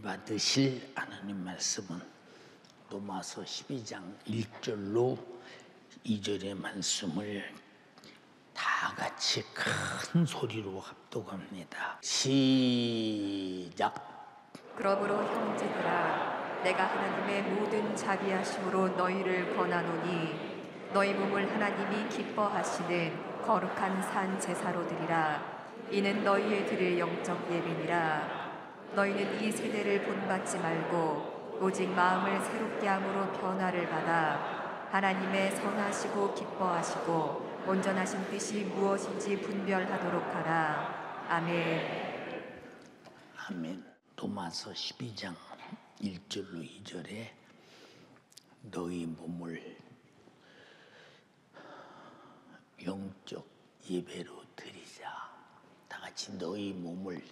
받으실 하나님 말씀은 로마서 12장 1절로 2절의 말씀을 다 같이 큰 소리로 합독합니다. 시작. 그러므로 형제들아, 내가 하나님의 모든 자비하심으로 너희를 권하노니 너희 몸을 하나님이 기뻐하시는 거룩한 산 제사로 드리라. 이는 너희의 드릴 영적 예배니라. 너희는 이 세대를 본받지 말고 오직 마음을 새롭게 함으로 변화를 받아 하나님의 선하시고 기뻐하시고 온전하신 뜻이 무엇인지 분별하도록 하라. 아멘. 아멘. 로마서 12장 1절로 2절에 너희 몸을 영적 예배로 드리자. 다 같이 너희 몸을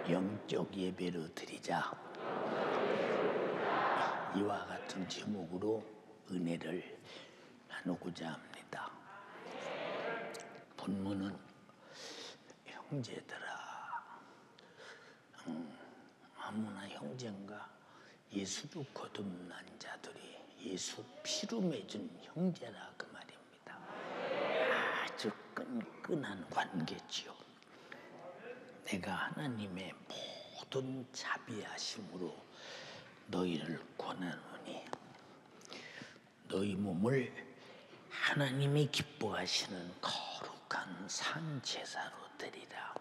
영적 예배로 드리자. 이와 같은 제목으로 은혜를 나누고자 합니다. 본문은 형제들아, 아무나 형제인가? 예수로 거듭난 자들이 예수 피로 맺은 형제라 그 말입니다. 아주 끈끈한 관계지요. 내가 하나님의 모든 자비하심으로 너희를 권하노니 너희 몸을 하나님이 기뻐하시는 거룩한 산 제사로 드리라.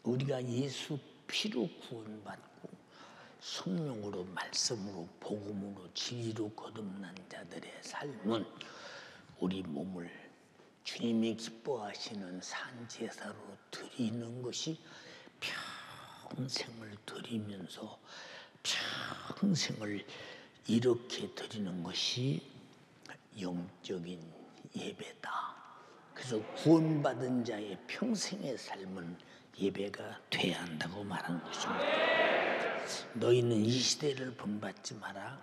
우리가 예수 피로 구원받고 성령으로 말씀으로 복음으로 진리로 거듭난 자들의 삶은 우리 몸을 주님이 기뻐하시는 산 제사로 드리는 것이 평생을 드리면서 평생을 이렇게 드리는 것이 영적인 예배다. 그래서 구원받은 자의 평생의 삶은 예배가 돼야 한다고 말하는 것입니다. 너희는 이 시대를 본받지 마라.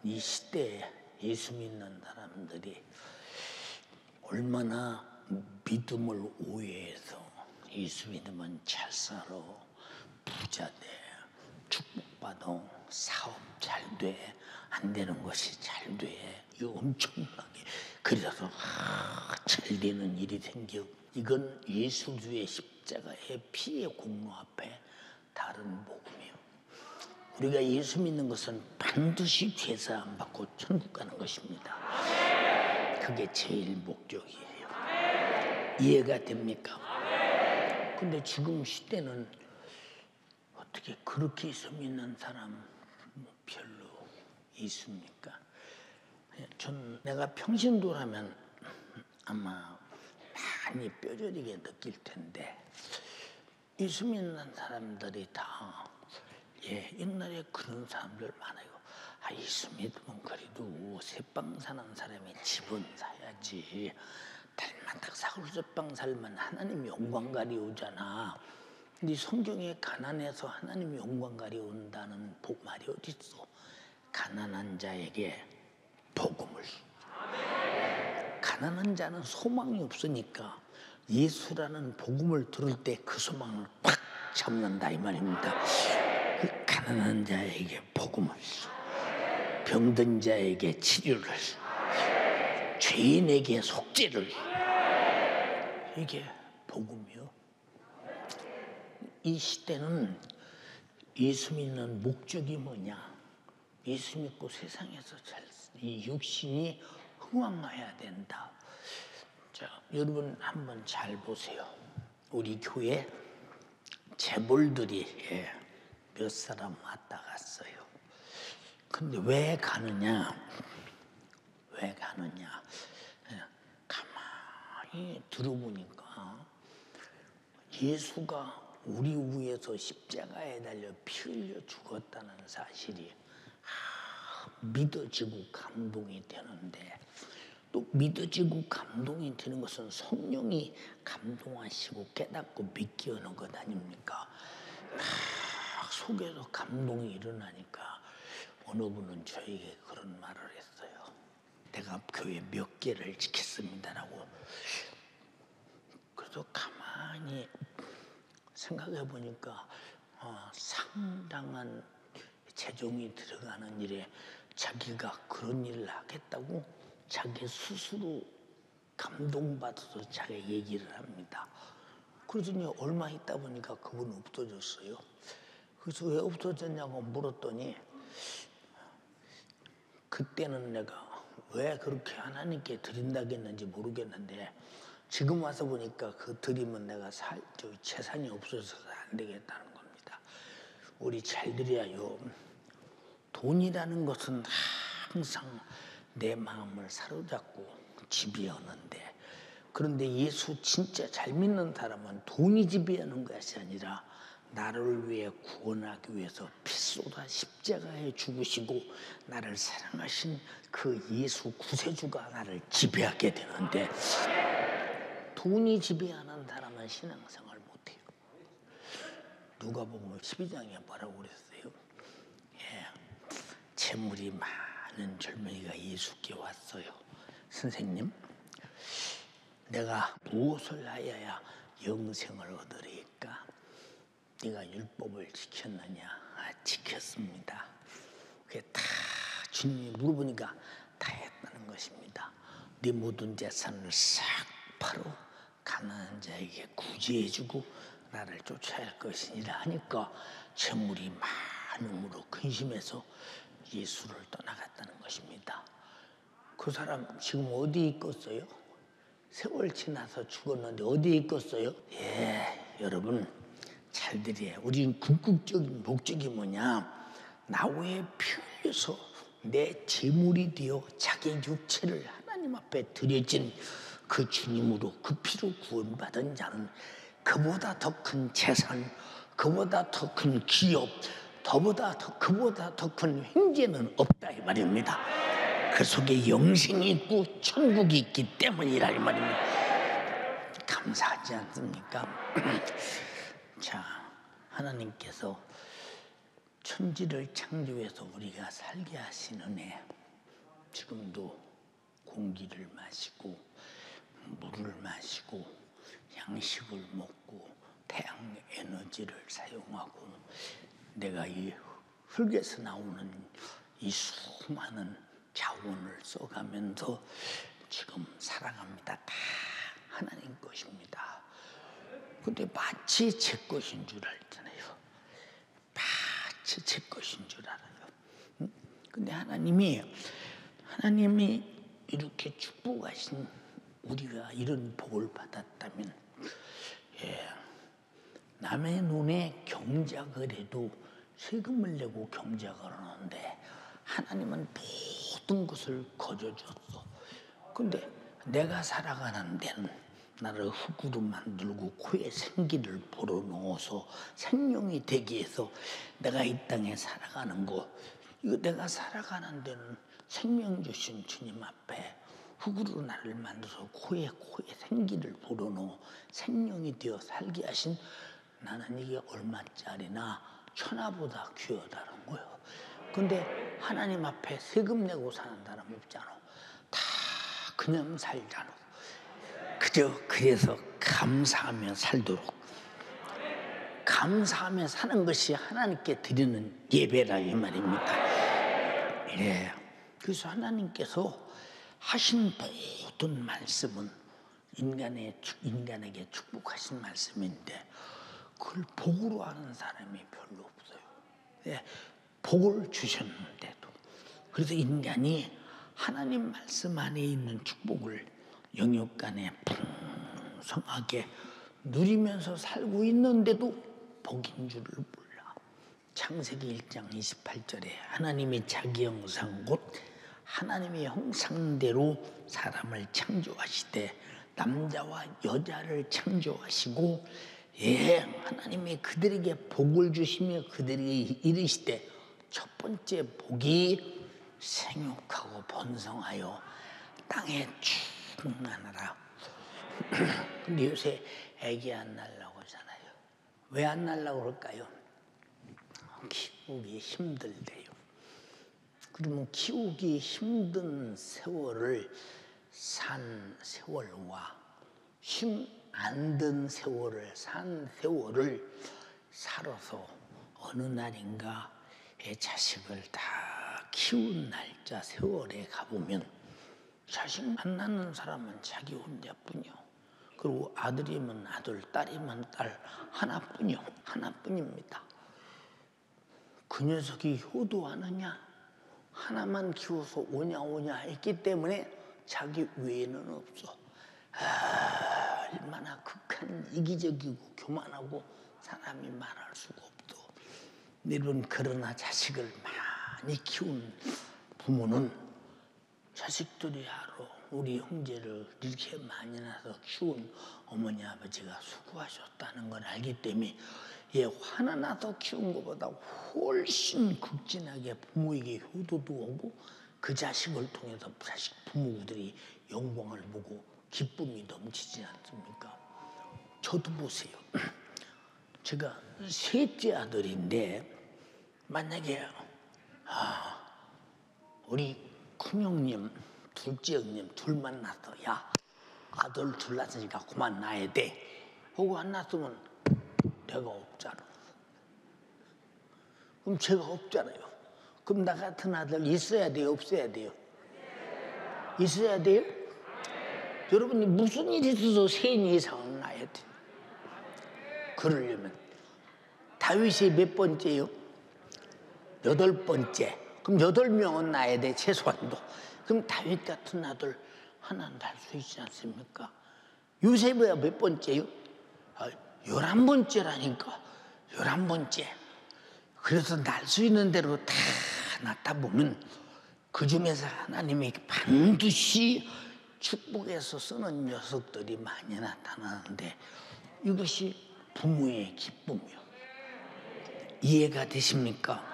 이 시대에 예수 믿는 사람들이 얼마나 믿음을 오해해서 예수 믿으면 잘 살아, 부자 돼, 축복받아, 사업 잘 돼, 안 되는 것이 잘 돼. 이거 엄청나게 그래서 잘 되는 일이 생겨. 이건 예수 주의 십자가의 피의 공로 앞에 다른 복음이요. 우리가 예수 믿는 것은 반드시 죄사함 받고 천국 가는 것입니다. 그게 제일 목적이에요. 이해가 됩니까? 근데 지금 시대는 어떻게 그렇게 예수 믿는 사람 별로 있습니까? 내가 평신도라면 아마 많이 뼈저리게 느낄 텐데 예수 믿는 사람들이 다 옛날에 그런 사람들 많아요. 예수 믿으면 그래도 새빵 사는 사람이 집은 사야지. 달마다 사골새빵 살면 하나님 영광 가려오잖아. 근데 성경에 가난해서 하나님 영광 가려온다는 말이 어디 있어? 가난한 자에게 복음을. 가난한 자는 소망이 없으니까 예수라는 복음을 들을 때 그 소망을 팍 잡는다 이 말입니다. 그 가난한 자에게 복음을, 병든 자에게 치료를, 죄인에게 속죄를. 이게 복음이요. 이 시대는 예수 믿는 목적이 뭐냐? 예수 믿고 세상에서 이 육신이 흥왕해야 된다. 자, 여러분 한번 잘 보세요. 우리 교회 재벌들이 몇 사람 왔다 갔어요. 근데 왜 가느냐? 가만히 들어보니까 예수가 우리 위해서 십자가에 달려 피 흘려 죽었다는 사실이 믿어지고 감동이 되는데, 또 믿어지고 감동이 되는 것은 성령이 감동하시고 깨닫고 믿게 하는 것 아닙니까? 속에서 감동이 일어나니까 어느 분은 저에게 그런 말을 했어요. 내가 교회 몇 개를 지켰습니다라고. 그래서 가만히 생각해 보니까 상당한 재정이 들어가는 일에 자기가 그런 일을 하겠다고 자기 스스로 감동받아서 자기 얘기를 합니다. 그러더니 얼마 있다 보니까 그분 없어졌어요. 그래서 왜 없어졌냐고 물었더니 그때는 내가 왜 그렇게 하나님께 드린다고 했는지 모르겠는데 지금 와서 보니까 그 드리면 내가 재산이 없어서 안 되겠다는 겁니다. 우리 잘 드려요. 돈이라는 것은 항상 내 마음을 사로잡고 지배하는데, 그런데 예수 진짜 잘 믿는 사람은 돈이 지배하는 것이 아니라 나를 위해 구원하기 위해서 피 쏟아 십자가에 죽으시고 나를 사랑하신 그 예수 구세주가 나를 지배하게 되는데, 돈이 지배하는 사람은 신앙생활 못해요. 누가복음 12장에 뭐라고 그랬어요? 재물이 많은 젊은이가 예수께 왔어요. 선생님, 내가 무엇을 하여야 영생을 얻으리까? 네가 율법을 지켰느냐? 지켰습니다. 그게 다 주님이 물어보니까 다 했다는 것입니다. 네 모든 재산을 싹 팔어 가난한 자에게 구제해주고 나를 쫓아야 할 것이니라 하니까 재물이 많음으로 근심해서 예수를 떠나갔다는 것입니다. 그 사람 지금 어디 있겠어요? 세월 지나서 죽었는데 어디에 있겠어요? 여러분 잘 들어요. 우리 궁극적인 목적이 뭐냐? 나 외에 피 흘려서 내 제물이 되어 자기 육체를 하나님 앞에 드려진 그 주님으로 그 피로 구원받은 자는 그보다 더 큰 재산, 그보다 더 큰 기업, 그보다 더 큰 횡재는 없다 이 말입니다. 그 속에 영생이 있고 천국이 있기 때문이라 이 말입니다. 감사하지 않습니까? 자, 하나님께서 천지를 창조해서 우리가 살게 하신 은혜, 지금도 공기를 마시고 물을 마시고 양식을 먹고 태양 에너지를 사용하고 내가 이 흙에서 나오는 이 수많은 자원을 써가면서 지금 살아갑니다. 다 하나님 것입니다. 근데 마치 제 것인 줄 알잖아요. 마치 제 것인 줄 알아요. 근데 하나님이 이렇게 축복하신 우리가 이런 복을 받았다면, 남의 눈에 경작을 해도 세금을 내고 경작을 하는데 하나님은 모든 것을 거저줬어. 근데 내가 살아가는 데는 나를 흙으로 만들고 코에 생기를 불어넣어서 생명이 되게 해서 내가 이 땅에 살아가는 거, 이거 내가 살아가는 데는 생명 주신 주님 앞에 흙으로 나를 만들어서 코에 생기를 불어넣어 생명이 되어 살게 하신 나는 이게 얼마짜리나 천하보다 귀하다는 거예요. 근데 하나님 앞에 세금 내고 사는 사람 없잖아. 다 그냥 살잖아. 그래서 감사하며 살도록, 감사하며 사는 것이 하나님께 드리는 예배라 이 말입니다. 그래서 하나님께서 하신 모든 말씀은 인간에게 축복하신 말씀인데 그걸 복으로 하는 사람이 별로 없어요. 복을 주셨는데도. 그래서 인간이 하나님 말씀 안에 있는 축복을 영육간에 풍성하게 누리면서 살고 있는데도 복인 줄을 몰라. 창세기 1장 28절에 하나님이 자기 형상 곧 하나님의 형상대로 사람을 창조하시되 남자와 여자를 창조하시고 하나님이 그들에게 복을 주시며 그들에게 이르시되 첫 번째 복이 생육하고 번성하여 땅에 충만하라. 근데 요새 애기 안 낳으려고 하잖아요. 왜 안 낳으려고 그럴까요? 키우기 힘들대요. 그러면 키우기 힘든 세월을 산 세월과 안 든 세월을 산 세월을 살아서 어느 날인가 애 자식을 다 키운 날짜 세월에 가보면 자식 만나는 사람은 자기 혼자뿐이요. 그리고 아들이면 아들, 딸이면 딸 하나뿐이요. 하나뿐입니다. 그 녀석이 효도하느냐? 하나만 키워서 오냐 했기 때문에 자기 외에는 없어. 얼마나 극한 이기적이고 교만하고 사람이 말할 수가 없어. 여러분, 그러나 자식을 많이 키운 부모는 자식들이 알아. 우리 형제를 이렇게 많이 낳아서 키운 어머니 아버지가 수고하셨다는 걸 알기 때문에 얘 하나 낳아서 키운 것보다 훨씬 극진하게 부모에게 효도도 오고 그 자식을 통해서 자식 부모들이 영광을 보고 기쁨이 넘치지 않습니까? 저도 보세요. 제가 셋째 아들인데 만약에 우리 큰형님, 둘째 형님 둘 만나서 야 아들 둘 낳았으니까 그만 낳아야 돼 하고 안 낳았으면 내가 없잖아. 그럼 제가 없잖아요. 그럼 나 같은 아들 있어야 돼요? 없어야 돼요? 있어야 돼요? 여러분이 무슨 일이 있어서 세 이상을 낳아야 돼? 그러려면 다윗이 몇 번째요? 8번째. 그럼 8명은 낳아야 돼, 최소한도. 그럼 다윗 같은 아들 하나는 날 수 있지 않습니까? 요셉이야 몇 번째요? 11번째라니까. 11번째. 그래서 날 수 있는 대로 다 낳다 보면 그 중에서 하나님이 반드시 축복해서 쓰는 녀석들이 많이 나타나는데 이것이 부모의 기쁨이요. 이해가 되십니까?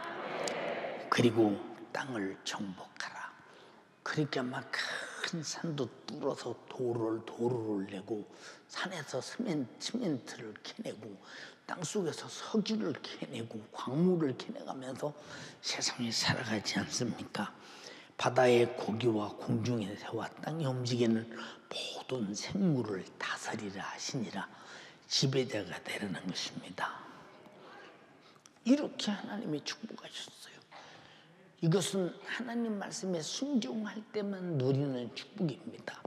그리고 땅을 정복하라. 그러니까 막 큰 산도 뚫어서 도로를 내고 산에서 시멘트를 캐내고 땅속에서 석유를 캐내고 광물을 캐내가면서 세상에 살아가지 않습니까? 바다의 고기와 공중의 새와 땅에 움직이는 모든 생물을 다스리라 하시니라. 지배자가 되라는 것입니다. 이렇게 하나님이 축복하셨어요. 이것은 하나님 말씀에 순종할 때만 누리는 축복입니다.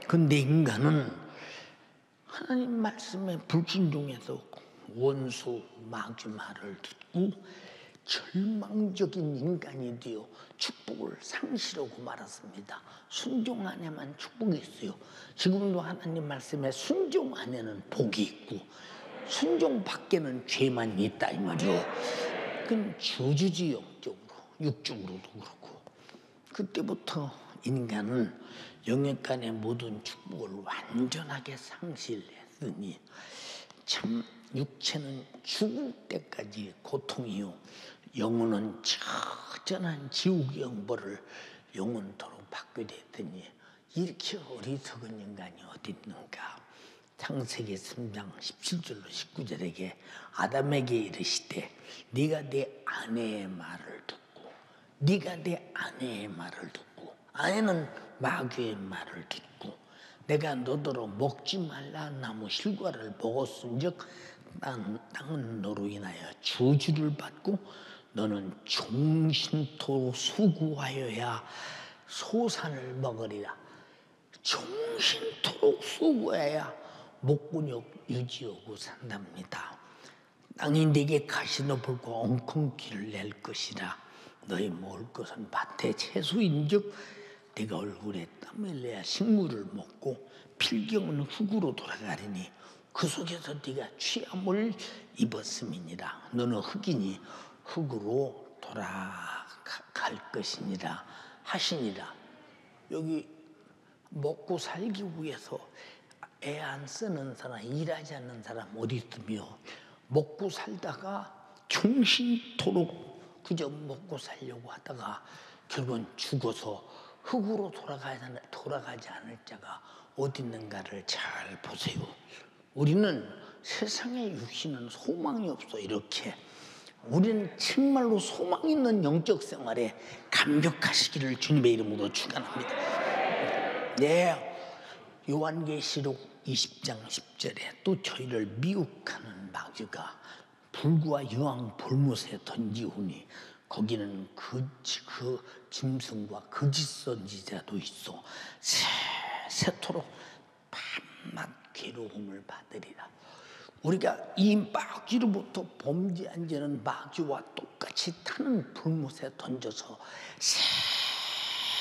그런데 인간은 하나님 말씀에 불순종해서 원수 마귀 말을 듣고 절망적인 인간이 되어 축복을 상실하고 말았습니다. 순종 안에만 축복이 있어요. 지금도 하나님 말씀에 순종 안에는 복이 있고 순종 밖에는 죄만 있다 이 말이요. 그건 저주지 영적으로 육적으로도 그렇고 그때부터 인간은 영역간의 모든 축복을 완전하게 상실했으니 참 육체는 죽을 때까지 고통이요 영혼은 처절한 지옥의 형벌을 영원토록 받게 됐더니 이렇게 어리석은 인간이 어디 있는가. 창세기 3장 17절로 19절에게 아담에게 이르시되 네가 내 아내의 말을 듣고 네가 내 아내의 말을 듣고 아내는 마귀의 말을 듣고 내가 너더러 먹지 말라 나무 실과를 먹었은즉 땅은 너로 인하여 저주를 받고 너는 종신토록 수고하여야 소산을 먹으리라. 종신토록 수고해야 목구력 유지하고 산답니다. 땅이 네게 가시높을과 엉겅퀴를 낼 것이라. 너희 먹을 것은 밭의 채소인즉 네가 얼굴에 땀을 내야 식물을 먹고 필경은 흙으로 돌아가리니 그 속에서 네가 취함을 입었음이니라. 너는 흙이니 흙으로 돌아갈 것이니라 하시니라. 여기 먹고 살기 위해서 애 안 쓰는 사람, 일하지 않는 사람 어디 있으며 먹고 살다가 종신토록 그저 먹고 살려고 하다가 결국은 죽어서 흙으로 돌아가지 않을 자가 어디 있는가를 잘 보세요. 우리는 세상의 육신은 소망이 없어. 이렇게 우리는 정말로 소망 있는 영적 생활에 감격하시기를 주님의 이름으로 축원합니다. 네, 요한계시록 20장 10절에 또 저희를 미혹하는 마귀가 불과 유황 불못에 던지우니 거기는 그 짐승과 거짓 선지자도 있어 세토록 밤낮 괴로움을 받으리라. 우리가 이 마귀로부터 범죄한 죄는 마귀와 똑같이 타는 불못에 던져서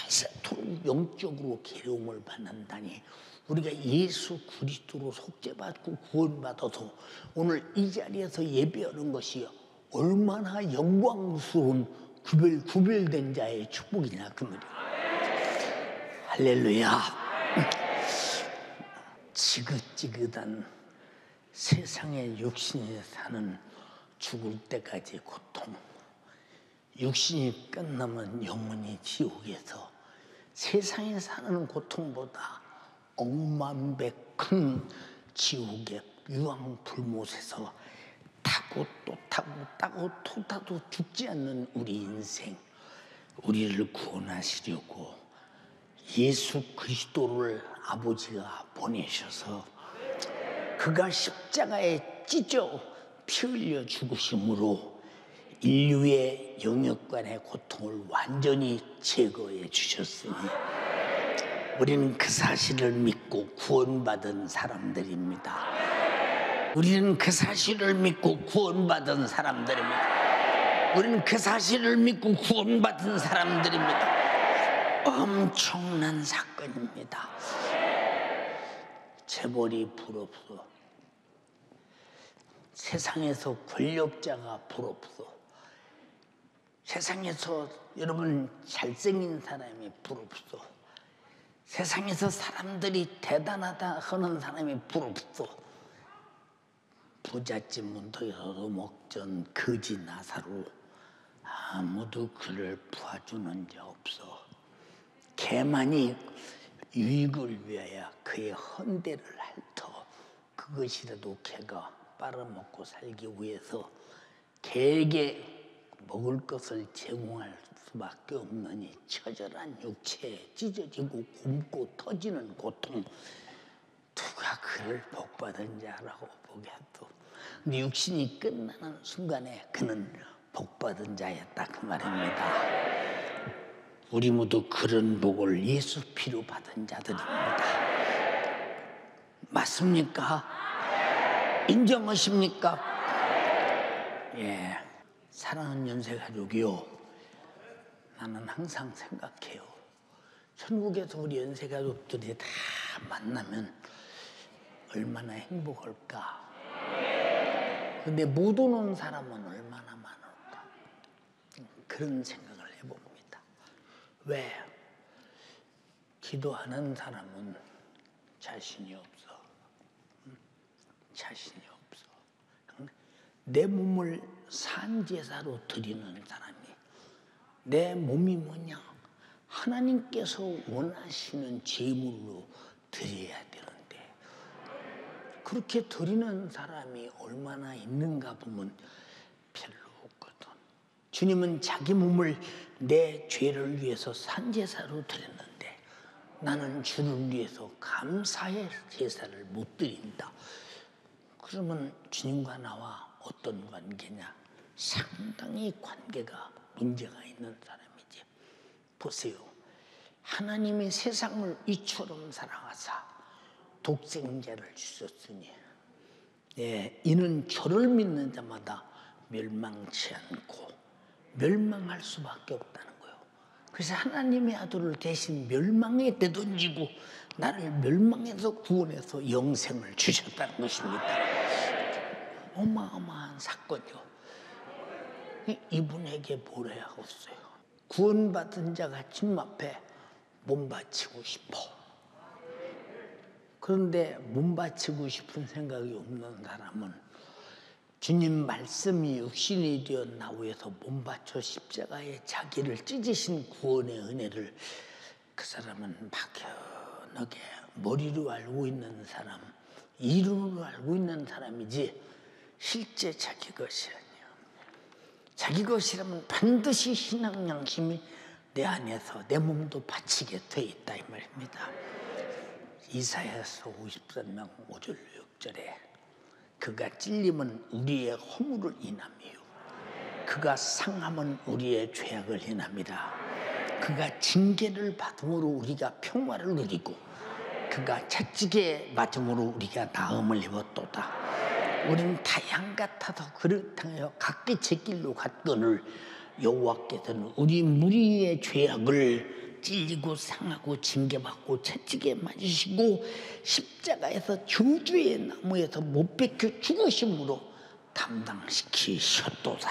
세토록 영적으로 괴로움을 받는다니, 우리가 예수 그리스도로 속죄받고 구원받아서 오늘 이 자리에서 예배하는 것이 얼마나 영광스러운 구별된 자의 축복이냐 그 말이에요. 할렐루야. 지긋지긋한 세상의 육신이 사는 죽을 때까지 고통, 육신이 끝나면 영원히 지옥에서 세상에 사는 고통보다 억만배 큰 지옥의 유황불못에서 타고 또 타고 또 타도 죽지 않는 우리 인생, 우리를 구원하시려고 예수 그리스도를 아버지가 보내셔서 그가 십자가에 찢어 피 흘려 죽으심으로 인류의 영역간의 고통을 완전히 제거해 주셨으니 우리는 그 사실을 믿고 구원받은 사람들입니다. 우리는 그 사실을 믿고 구원받은 사람들입니다. 우리는 그 사실을 믿고 구원받은 사람들입니다. 엄청난 사건입니다. 재벌이 부럽소. 세상에서 권력자가 부럽소. 세상에서 여러분 잘생긴 사람이 부럽소. 세상에서 사람들이 대단하다 하는 사람이 부럽소. 부잣집 문턱에서도 먹던 거지 나사로 아무도 그를 부어주는 자 없어. 개만이 유익을 위하여 그의 헌대를 핥어 그것이라도 개가 빨아먹고 살기 위해서 개에게 먹을 것을 제공할 수밖에 없느니 처절한 육체에 찢어지고 굶고 터지는 고통, 누가 그를 복받은 자라고 보겠도. 근데 육신이 끝나는 순간에 그는 복받은 자였다 그 말입니다. 우리 모두 그런 복을 예수 피로 받은 자들입니다. 맞습니까? 인정하십니까? 예, 사랑하는 연세가족이요, 나는 항상 생각해요. 천국에서 우리 연세가족들이 다 만나면 얼마나 행복할까. 근데 못 오는 사람은 얼마나 많을까. 그런 생각을 해봅니다. 왜? 기도하는 사람은 자신이 없어. 자신이 없어. 내 몸을 산제사로 드리는 사람이, 내 몸이 뭐냐? 하나님께서 원하시는 제물로 드려야 되는데 그렇게 드리는 사람이 얼마나 있는가 보면 별로 없거든. 주님은 자기 몸을 내 죄를 위해서 산제사로 드렸는데 나는 주를 위해서 감사의 제사를 못 드린다. 그러면 주님과 나와 어떤 관계냐? 상당히 관계가 문제가 있는 사람이지. 보세요. 하나님이 세상을 이처럼 사랑하사 독생자를 주셨으니 이는 저를 믿는 자마다 멸망치 않고 멸망할 수밖에 없다는 거예요. 그래서 하나님의 아들을 대신 멸망에 내던지고 나를 멸망에서 구원해서 영생을 주셨다는 것입니다. 어마어마한 사건이요. 이분에게 뭘 해야 없어요. 구원받은 자가 주님 앞에 몸 바치고 싶어. 그런데 몸 바치고 싶은 생각이 없는 사람은 주님 말씀이 육신이 되어 나 위해서 몸 바쳐 십자가에 자기를 찢으신 구원의 은혜를 그 사람은 막연하게 머리로 알고 있는 사람, 이론으로 알고 있는 사람이지 실제 자기 것이 아니야. 자기 것이라면 반드시 신앙 양심이 내 안에서 내 몸도 바치게 돼 있다 이 말입니다. 이사야서 53장 5절 6절에 그가 찔림은 우리의 허물을 인함이요 그가 상함은 우리의 죄악을 인함이라. 그가 징계를 받음으로 우리가 평화를 누리고 그가 채찍에 맞음으로 우리가 나음을 입었도다. 우리는 다 양 같아서 그를 향하여 각기 제 길로 갔거늘 여호와께서는 우리 무리의 죄악을 찔리고 상하고 징계받고 채찍에 맞으시고 십자가에서 저주의 나무에서 못 박혀 죽으심으로 담당시키셨도다.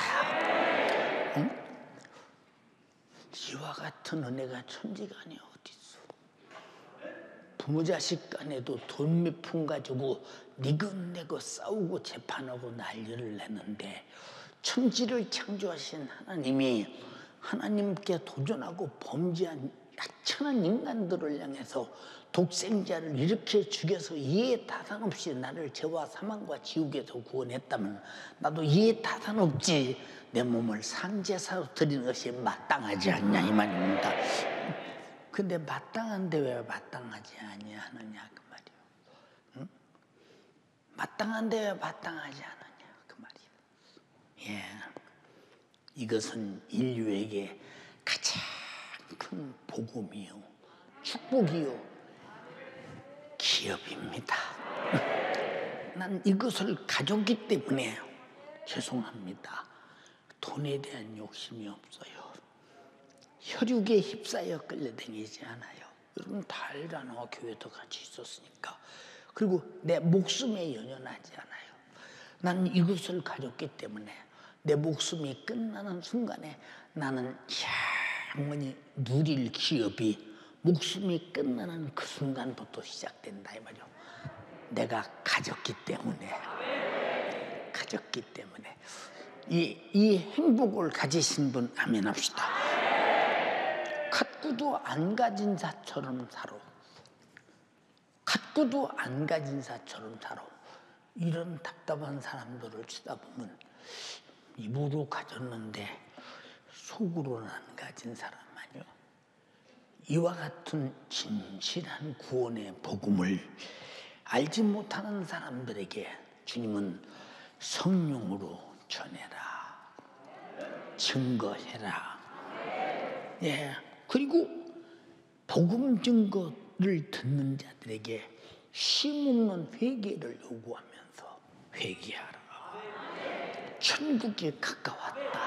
응? 이와 같은 은혜가 천지간에 어디 있어? 부모 자식 간에도 돈 몇 푼 가지고 니긋내긋 싸우고 재판하고 난리를 내는데 천지를 창조하신 하나님이 하나님께 도전하고 범죄한 약천한 인간들을 향해서 독생자를 이렇게 죽여서 이해 타산 없이 나를 죄와 사망과 지옥에서 구원했다면 나도 이해 타산 없이 내 몸을 산제사로 드리는 것이 마땅하지 않냐 이 말입니다. 근데 마땅한데 왜 마땅하지 아니하느냐 그 말이에요. 응? 마땅한데 왜 마땅하지 않느냐 그 말이에요. 예, 이것은 인류에게 가장 큰 복음이요 축복이요 기업입니다. 난 이것을 가졌기 때문에 죄송합니다. 돈에 대한 욕심이 없어요. 혈육에 휩싸여 끌려다니지 않아요. 여러분 다 알잖아. 교회도 같이 있었으니까. 그리고 내 목숨에 연연하지 않아요. 나는 이것을 가졌기 때문에 내 목숨이 끝나는 순간에 나는 영원히 누릴 기업이 목숨이 끝나는 그 순간부터 시작된다 이 말이요. 내가 가졌기 때문에 이 행복을 가지신 분 아멘 합시다. 갖고도 안 가진 자처럼 살아. 갖고도 안 가진 자처럼 살아. 이런 답답한 사람들을 쳐다보면 입으로 가졌는데 속으로는 안 가진 사람 아니요. 이와 같은 진실한 구원의 복음을 알지 못하는 사람들에게 주님은 성령으로 전해라, 증거해라. 예, 그리고 복음 증거를 듣는 자들에게 쉼없는 회개를 요구하면서 회개하라. 천국이 가까웠다.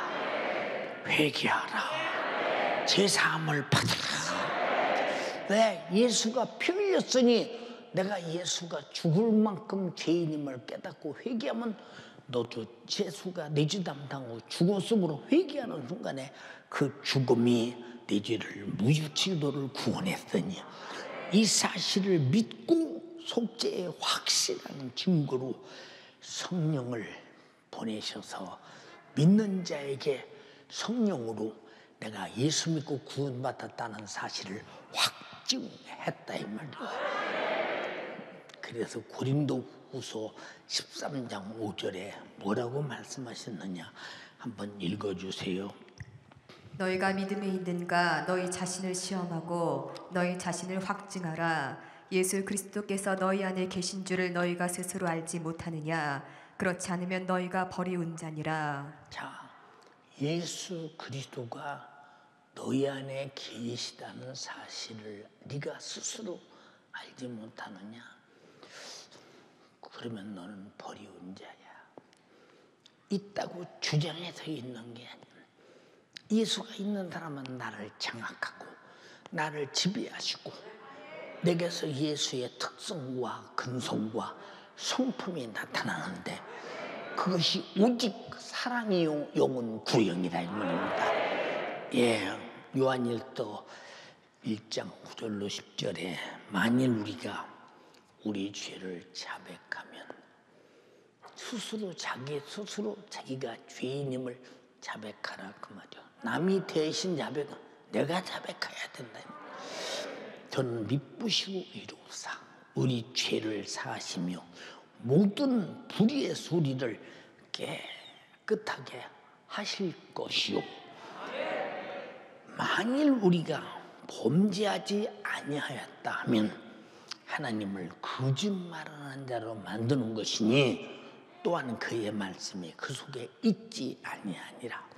회개하라. 제사함을 받으라. 왜? 예수가 피 흘렸으니 내가 예수가 죽을 만큼 죄인임을 깨닫고 회개하면 너도 예수가 내 죄 담당하고 죽었으므로 회개하는 순간에 그 죽음이 내 죄를 무죄치 너를 구원했으니 이 사실을 믿고 속죄의 확실한 증거로 성령을 보내셔서 믿는 자에게 성령으로 내가 예수 믿고 구원받았다는 사실을 확증했다 이 말이야. 그래서 고린도후서 13장 5절에 뭐라고 말씀하셨느냐 한번 읽어주세요. 너희가 믿음에 있는가 너희 자신을 시험하고 너희 자신을 확증하라. 예수 그리스도께서 너희 안에 계신 줄을 너희가 스스로 알지 못하느냐. 그렇지 않으면 너희가 버리운 자니라. 자, 예수 그리스도가 너희 안에 계시다는 사실을 네가 스스로 알지 못하느냐? 그러면 너는 버리운 자야. 있다고 주장해서 있는 게 아니야. 예수가 있는 사람은 나를 장악하고 나를 지배하시고 내게서 예수의 특성과 근성과 성품이 나타나는데 그것이 오직 사랑이요 영혼 구형이라 이 말입니다. 예, 요한일서 1장 9절로 10절에 만일 우리가 우리 죄를 자백하면 스스로 자기가 죄인임을 자백하라 그 말이야. 남이 대신 자백은 내가 자백해야 된다. 저는 미쁘시고 이로사 우리 죄를 사하시며 모든 불의의 소리를 깨끗하게 하실 것이요. 만일 우리가 범죄하지 아니하였다 하면 하나님을 거짓말하는 자로 만드는 것이니 또한 그의 말씀이 그 속에 있지 아니하니라.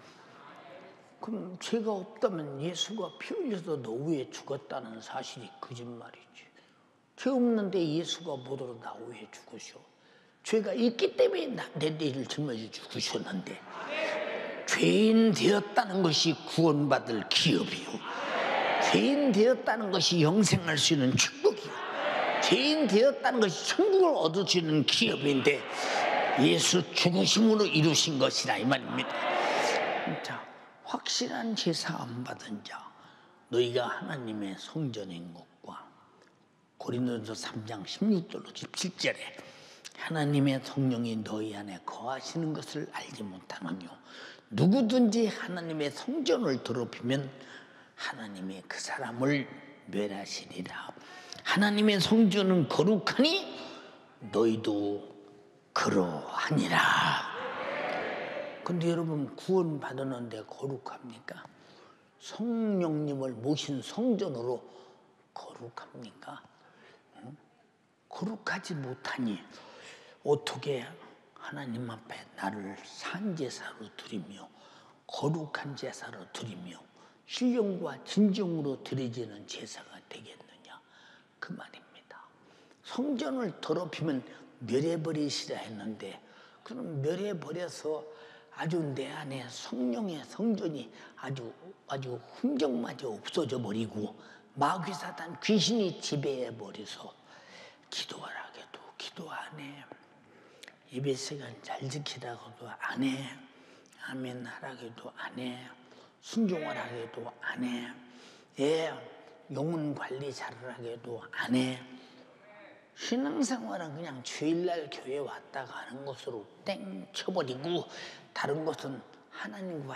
그럼 죄가 없다면 예수가 피 흘려서 노후에 죽었다는 사실이 거짓말이지. 죄 없는데 예수가 뭐더러 나 위에 죽으셔. 죄가 있기 때문에 내 죄를 짊어져 죽으셨는데, 죄인 되었다는 것이 구원받을 기업이요, 죄인 되었다는 것이 영생할 수 있는 축복이요, 죄인 되었다는 것이 천국을 얻을 수 있는 기업인데 예수 죽으심으로 이루신 것이라 이 말입니다. 자, 확실한 제사 안 받은 자, 너희가 하나님의 성전인 것과 고린도전서 3장 16절로 17절에 하나님의 성령이 너희 안에 거하시는 것을 알지 못하느뇨. 누구든지 하나님의 성전을 더럽히면 하나님이 그 사람을 멸하시리라. 하나님의 성전은 거룩하니 너희도 그러하니라. 근데 여러분, 구원 받았는데 거룩합니까? 성령님을 모신 성전으로 거룩합니까? 거룩하지 못하니 어떻게 하나님 앞에 나를 산제사로 드리며 거룩한 제사로 드리며 신령과 진정으로 드려지는 제사가 되겠느냐, 그 말입니다. 성전을 더럽히면 멸해버리시라 했는데, 그럼 멸해버려서 아주 내 안에 성령의 성전이 아주 흔적마저 없어져 버리고 마귀 사단 귀신이 지배해 버려서 기도하라 해도 기도 안 해, 예배 시간 잘 지키라고도 안 해, 아멘 하라 해도 안 해, 순종하라 해도 안 해, 예, 영혼 관리 잘하라 해도 안 해. 신앙생활은 그냥 주일날 교회 왔다가 하는 것으로 땡 쳐버리고 다른 것은 하나님과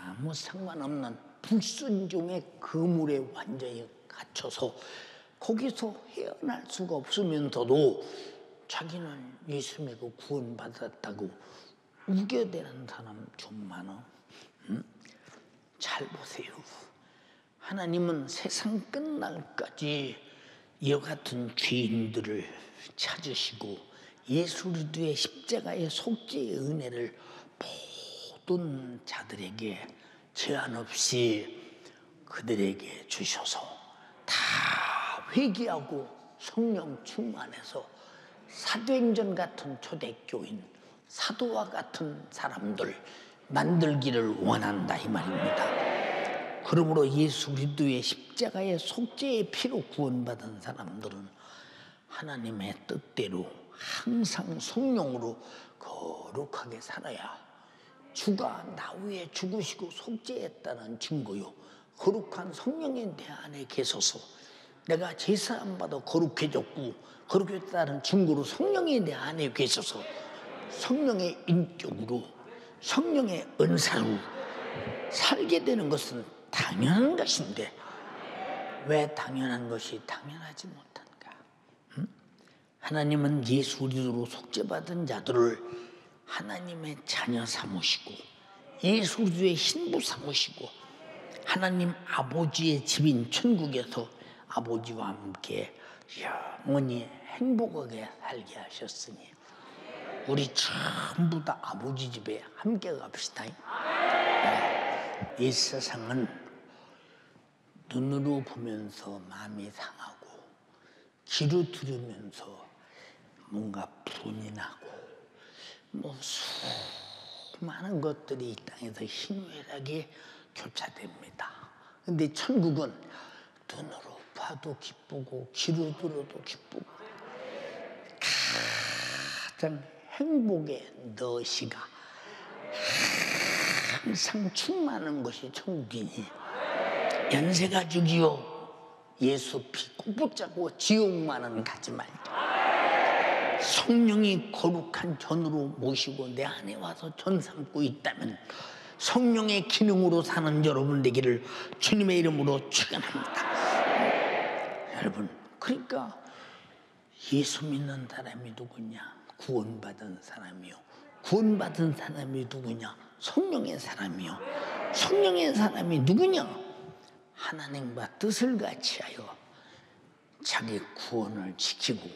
아무 상관없는 불순종의 그물에 완전히 갇혀서 거기서 헤어날 수가 없으면서도 자기는 예수 믿고 구원받았다고 우겨대는 사람 좀 많아. 잘 보세요. 하나님은 세상 끝날까지 이와 같은 죄인들을 찾으시고 예수 그리스도의 십자가의 속죄의 은혜를 모든 자들에게 제한 없이 그들에게 주셔서 다 회개하고 성령 충만해서 사도행전 같은 초대교인, 사도와 같은 사람들 만들기를 원한다 이 말입니다. 그러므로 예수 그리스도의 십자가의 속죄의 피로 구원받은 사람들은 하나님의 뜻대로 항상 성령으로 거룩하게 살아야 주가 나 위에 죽으시고 속죄했다는 증거요, 거룩한 성령이 내 안에 계셔서 내가 제사 안 받아 거룩해졌고 거룩했다는 증거로 성령이 내 안에 계셔서 성령의 인격으로 성령의 은사로 살게 되는 것은 당연한 것인데 왜 당연한 것이 당연하지 못한가? 하나님은 예수 그리스도로 속죄받은 자들을 하나님의 자녀 삼으시고 예수 그리스도의 신부 삼으시고 하나님 아버지의 집인 천국에서 아버지와 함께 영원히 행복하게 살게 하셨으니 우리 전부 다 아버지 집에 함께 갑시다. 이 세상은 눈으로 보면서 마음이 상하고 귀로 들으면서 뭔가 분이 나고 뭐 수많은 것들이 이 땅에서 희노애락이 교차됩니다. 근데 천국은 눈으로 봐도 기쁘고 귀로 들어도 기쁘고 가장 행복의 너시가 항상 충만한 것이 천국이니 연세가 죽이요 예수 피 꼭 붙잡고 지옥만은 가지 말자. 성령이 거룩한 전으로 모시고 내 안에 와서 전 삼고 있다면 성령의 기능으로 사는 여러분 되기를 주님의 이름으로 축원합니다. 여러분, 그러니까 예수 믿는 사람이 누구냐? 구원받은 사람이요. 구원받은 사람이 누구냐? 성령의 사람이요. 성령의 사람이 누구냐? 하나님과 뜻을 같이하여 자기 구원을 지키고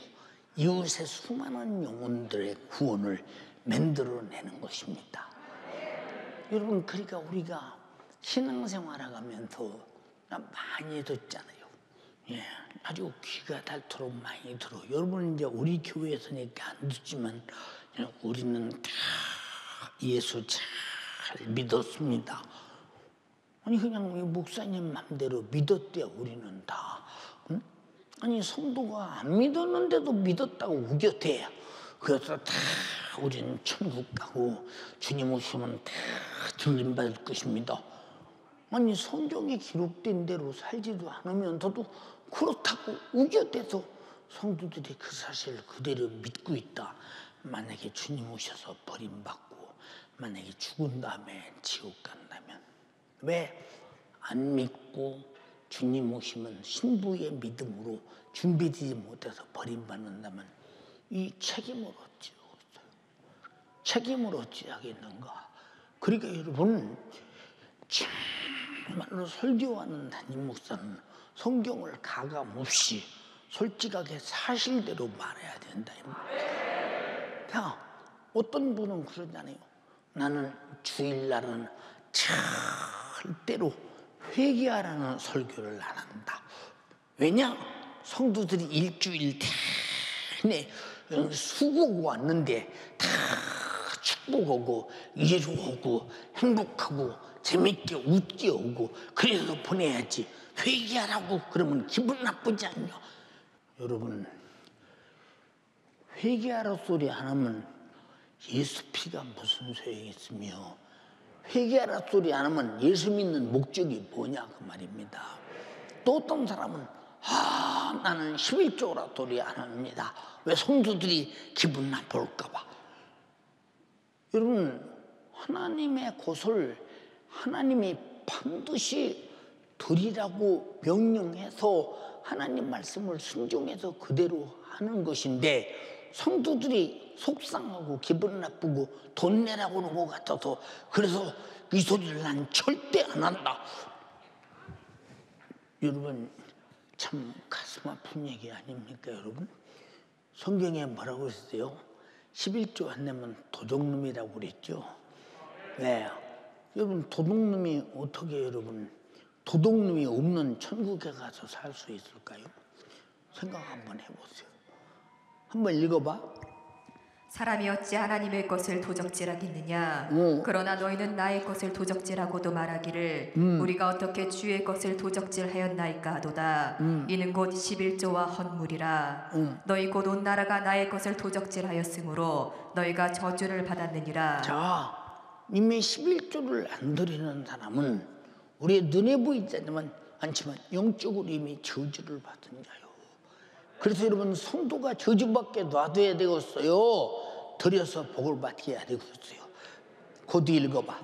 이웃의 수많은 영혼들의 구원을 만들어내는 것입니다. 여러분, 그러니까 우리가 신앙생활하면서 많이 듣잖아요. 예, 아주 귀가 닳도록 많이 들어. 여러분, 이제 우리 교회에서니까 안 듣지만 우리는 다 예수 잘 믿었습니다. 아니, 그냥 목사님 맘대로 믿었대요. 우리는 다. 응? 아니, 성도가 안 믿었는데도 믿었다고 우겼대요. 그래서 다 우리는 천국 가고 주님 오시면 다 들림받을 것입니다. 아니, 성경에 기록된 대로 살지도 않으면서도 그렇다고 우겨대서 성도들이 그 사실을 그대로 믿고 있다. 만약에 주님 오셔서 버림받고 만약에 죽은 다음에 지옥 간다면, 왜 안 믿고 주님 오시면 신부의 믿음으로 준비되지 못해서 버림받는다면 이 책임을 어찌 하겠어요? 책임을 어찌 하겠는가? 그러니까 여러분, 정말로 설교하는 담임 목사는 성경을 가감없이 솔직하게 사실대로 말해야 된다. 자, 어떤 분은 그러잖아요. 나는 주일날은 절대로 회개하라는 설교를 안 한다. 왜냐? 성도들이 일주일 내내 수고하고 왔는데 다 축복하고 위로하고 행복하고 재밌게 웃게 오고 그래서 보내야지. 회개하라고 그러면 기분 나쁘지 않냐? 여러분, 회개하라 소리 안 하면 예수 피가 무슨 소용이 있으며, 회개하라 소리 안 하면 예수 믿는 목적이 뭐냐 그 말입니다. 또 어떤 사람은 나는 11조라 소리 안 합니다. 왜? 성도들이 기분 나쁠까 봐. 여러분, 하나님의 것을 하나님이 반드시 드리라고 명령해서 하나님 말씀을 순종해서 그대로 하는 것인데, 성도들이 속상하고 기분 나쁘고 돈 내라고 하는 것 같아서 그래서 이 소리를 난 절대 안 한다. 여러분, 참 가슴 아픈 얘기 아닙니까? 여러분, 성경에 뭐라고 했어요? 11조 안 내면 도둑놈이라고 그랬죠. 네, 여러분, 도둑놈이 어떻게, 여러분, 도둑놈이 없는 천국에 가서 살 수 있을까요? 생각 한번 해보세요. 한번 읽어봐. 사람이 어찌 하나님의 것을 도적질하겠느냐? 그러나 너희는 나의 것을 도적질하고도 말하기를 우리가 어떻게 주의 것을 도적질하였나이까 하도다. 이는 곧 11조와 헌물이라. 너희 곧 온 나라가 나의 것을 도적질하였으므로 너희가 저주를 받았느니라. 자, 이미 11조를 안 드리는 사람은 우리의 눈에 보이지 않지만 영적으로 이미 저주를 받은 자요. 그래서 여러분, 성도가 저주밖에 놔둬야 되겠어요. 드려서 복을 받게 해야 되겠어요. 곧 읽어봐.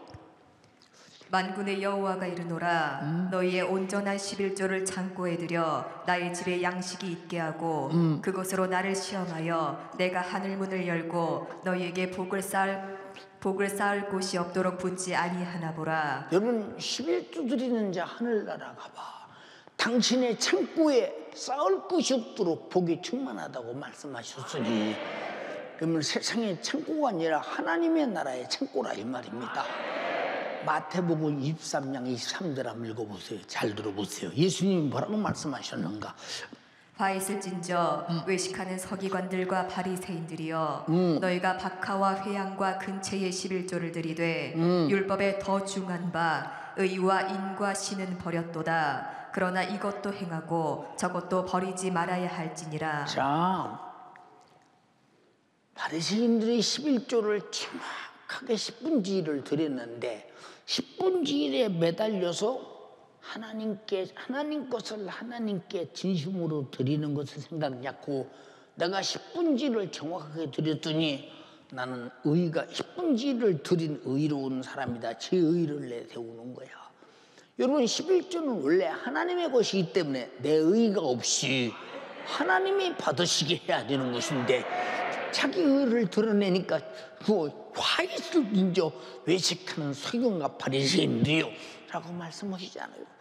만군의 여호와가 이르노라. 너희의 온전한 11조를 창고에 들여 나의 집에 양식이 있게 하고 그것으로 나를 시험하여 내가 하늘 문을 열고 너희에게 복을 쌓을 곳이 없도록 붙지 아니하나 보라. 여러분, 11조 드리는 자 하늘나라 가봐. 당신의 창고에 쌓을 것이 없도록 복이 충만하다고 말씀하셨으니, 그러면 세상의 창고가 아니라 하나님의 나라의 창고라 이 말입니다. 마태복음 23장 23절 한번 읽어보세요. 잘 들어보세요. 예수님이 뭐라고 말씀하셨는가? 화 있을진저 외식하는 서기관들과 바리새인들이여, 너희가 박하와 회양과 근체의 11조를 드리되 율법에 더 중한 바 의와 인과 신은 버렸도다. 그러나 이것도 행하고 저것도 버리지 말아야 할지니라. 자, 바리새인들이 11조를 정확하게 10분지를 드렸는데 10분지일에 매달려서 하나님 것을 하나님께 진심으로 드리는 것을 생각지 않고, 내가 10분지를 정확하게 드렸더니 나는 의가 10분지를 드린 의로운 사람이다. 제 의를 내세우는 거야. 여러분, 11조는 원래 하나님의 것이기 때문에 내 의가 없이 하나님이 받으시게 해야 되는 것인데, 자기 의를 드러내니까 화 있을진저 외식하는 서기관과 바리새인들이요 라고 말씀하시잖아요.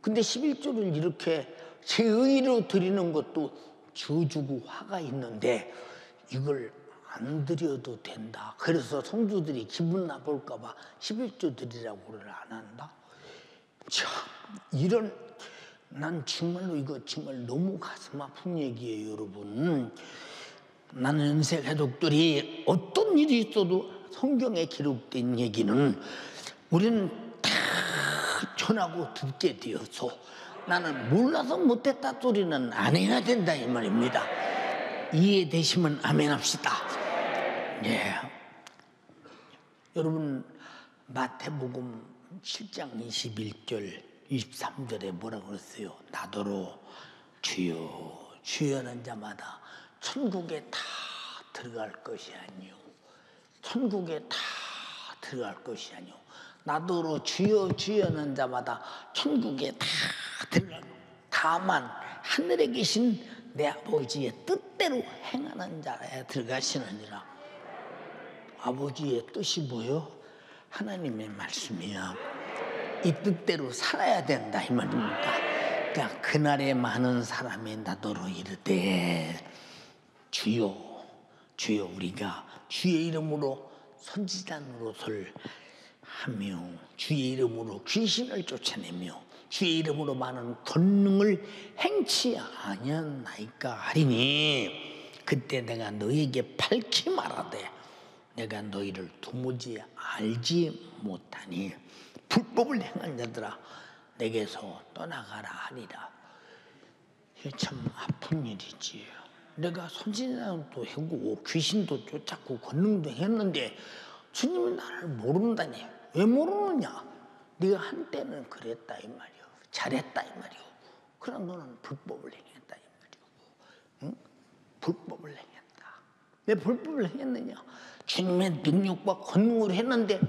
근데 11조를 이렇게 제 의로 드리는 것도 저주고 화가 있는데 이걸 안 드려도 된다. 그래서 성도들이 기분 나쁠까 봐 11조 드리라고 안 한다. 참 이런, 난 정말로 이거 정말 너무 가슴 아픈 얘기예요, 여러분. 나는 연세 가족들이 어떤 일이 있어도 성경에 기록된 얘기는 우리는 다 전하고 듣게 되어서 나는 몰라서 못했다 소리는 안 해야 된다 이 말입니다. 이해되시면 아멘 합시다. 예. 여러분 마태복음 7장 21절 23절에 뭐라고 그랬어요? 나더러 주여 주여하는 자마다 천국에 다 들어갈 것이 아니요, 천국에 다 들어갈 것이 아니요, 나더러 주여 주여하는 자마다 천국에 다 들어갈, 다만 하늘에 계신 내 아버지의 뜻대로 행하는 자라야 들어가시느니라. 아버지의 뜻이 뭐요? 하나님의 말씀이야. 이 뜻대로 살아야 된다 이 말입니다. 그러니까 그날에 많은 사람이 나더러 이르되 주여 주여, 우리가 주의 이름으로 선지자 노릇을 하며 주의 이름으로 귀신을 쫓아내며 주의 이름으로 많은 권능을 행치 아니하나이까 하리니 그때 내가 너희에게 밝히 말하되 내가 너희를 도무지 알지 못하니 불법을 행한 자들아 내게서 떠나가라 하리라. 이게 참 아픈 일이지. 내가 선지자도 하고 귀신도 쫓았고 권능도 했는데 주님은 나를 모른다니. 왜 모르느냐? 네가 한때는 그랬다 이 말이오, 잘했다 이 말이오. 그러나 너는 불법을 행했다 이 말이오. 응? 불법을 행했다. 왜 불법을 행했느냐? 주님의 능력과 권능을 했는데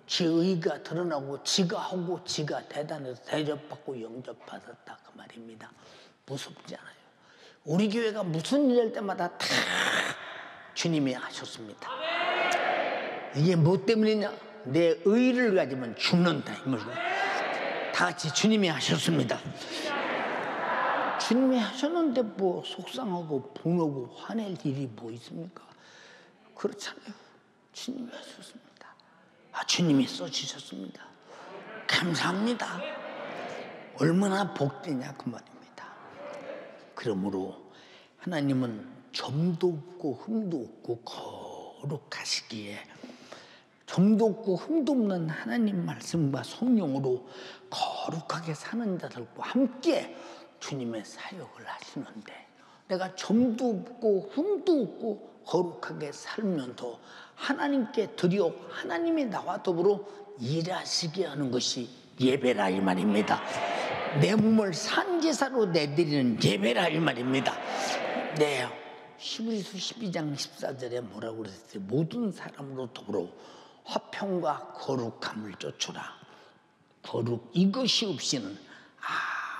지 의가 드러나고 지가 하고 지가 대단해서 대접받고 영접받았다 그 말입니다. 무섭지 않아요? 우리 교회가 무슨 일 할 때마다 다 주님이 하셨습니다. 이게 뭐 때문이냐? 내 의를 가지면 죽는다 이 말이에요. 다 같이 주님이 하셨습니다. 주님이 하셨는데 뭐 속상하고 분하고 화낼 일이 뭐 있습니까? 그렇잖아요. 주님이 하셨습니다. 주님이 써주셨습니다. 감사합니다. 얼마나 복되냐 그 말입니다. 그러므로 하나님은 점도 없고 흠도 없고 거룩하시기에 점도 없고 흠도 없는 하나님 말씀과 성령으로 거룩하게 사는 자들과 함께 주님의 사역을 하시는데 내가 점도 없고 흠도 없고 거룩하게 살면서 하나님께 드려 하나님이 나와 더불어 일하시게 하는 것이 예배라 이 말입니다. 내 몸을 산제사로 내드리는 예배라 이 말입니다. 네, 히브리서 12장 14절에 뭐라고 그랬어요? 모든 사람으로 더불어 화평과 거룩함을 쫓으라. 거룩 이것이 없이는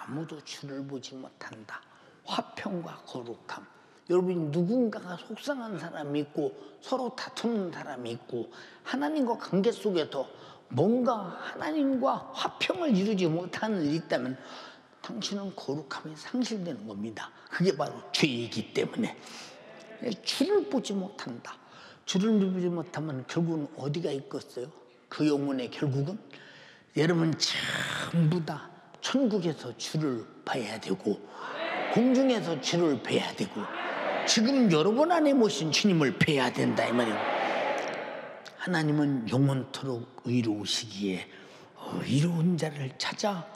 아무도 주를 보지 못한다. 화평과 거룩함. 여러분 누군가가 속상한 사람이 있고 서로 다투는 사람이 있고 하나님과 관계 속에서 뭔가 하나님과 화평을 이루지 못하는 일이 있다면 당신은 거룩함이 상실되는 겁니다. 그게 바로 죄이기 때문에 주를 보지 못한다. 주를 보지 못하면 결국은 어디가 있겠어요? 그 영혼의 결국은 여러분 전부 다 천국에서 주를 봐야 되고 공중에서 주를 뵈야 되고 지금 여러분 안에 모신 주님을 뵈야 된다 이 말이에요. 하나님은 영원토록 의로우시기에 의로운 자를 찾아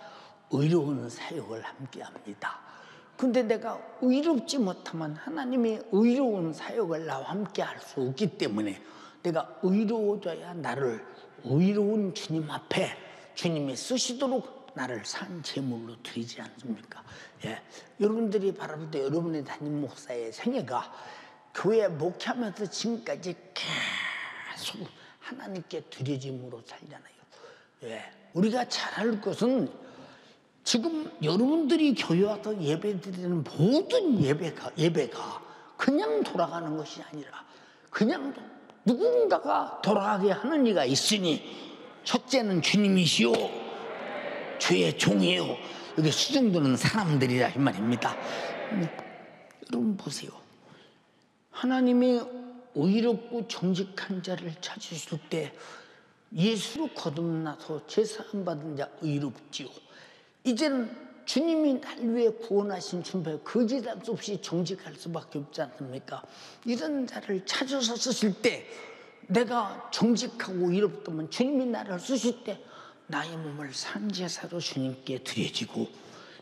의로운 사역을 함께 합니다. 근데 내가 의롭지 못하면 하나님이 의로운 사역을 나와 함께 할 수 없기 때문에 내가 의로워져야 나를 의로운 주님 앞에 주님이 쓰시도록 나를 산 제물로 드리지 않습니까? 예. 여러분들이 바라볼 때 여러분의 담임 목사의 생애가 교회 목회하면서 지금까지 계속 하나님께 드려짐으로 살잖아요. 예. 우리가 잘할 것은 지금 여러분들이 교회 와서 예배 드리는 모든 예배가 그냥 돌아가는 것이 아니라 그냥 누군가가 돌아가게 하는 이가 있으니 첫째는 주님이시오. 주의 종이요. 여기 수정되는 사람들이라 이 말입니다. 여러분 보세요. 하나님이 의롭고 정직한 자를 찾으실 때 예수로 거듭나서 제사함 받은 자 의롭지요. 이제는 주님이 날 위해 구원하신 준비에 거짓할 수 없이 정직할 수밖에 없지 않습니까? 이런 자를 찾아서 쓰실 때 내가 정직하고 의롭다면 주님이 나를 쓰실 때 나의 몸을 산제사로 주님께 드려지고,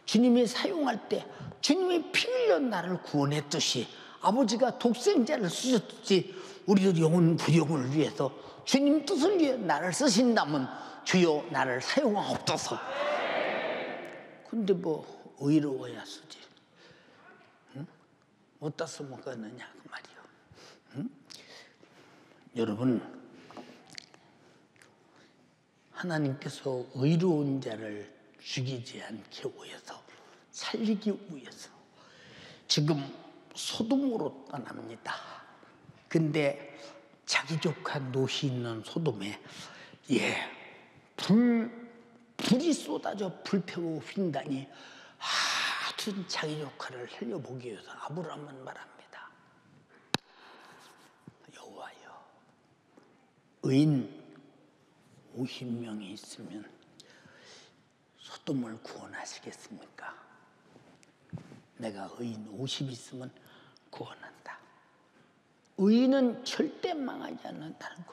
주님이 사용할 때 주님이 피 흘려 나를 구원했듯이 아버지가 독생자를 쓰셨듯이 우리도 영혼 부영을 위해서 주님 뜻을 위해 나를 쓰신다면 주여 나를 사용하옵소서. 근데 뭐 의로워야 쓰지, 응? 어디다 써먹었느냐 그 말이요. 응? 여러분, 하나님께서 의로운 자를 죽이지 않기 위해서, 살리기 위해서 지금 소돔으로 떠납니다. 근데 자기 조카 롯이 있는 소돔에 불이 쏟아져 불태워 휜다니 아주 자기 조카를 살려보기 위해서 아브라함은 말합니다. 여호와여, 의인 50명이 있으면 소돔을 구원하시겠습니까? 내가 의인 50 있으면 구원한다. 의인은 절대 망하지 않는다는 거.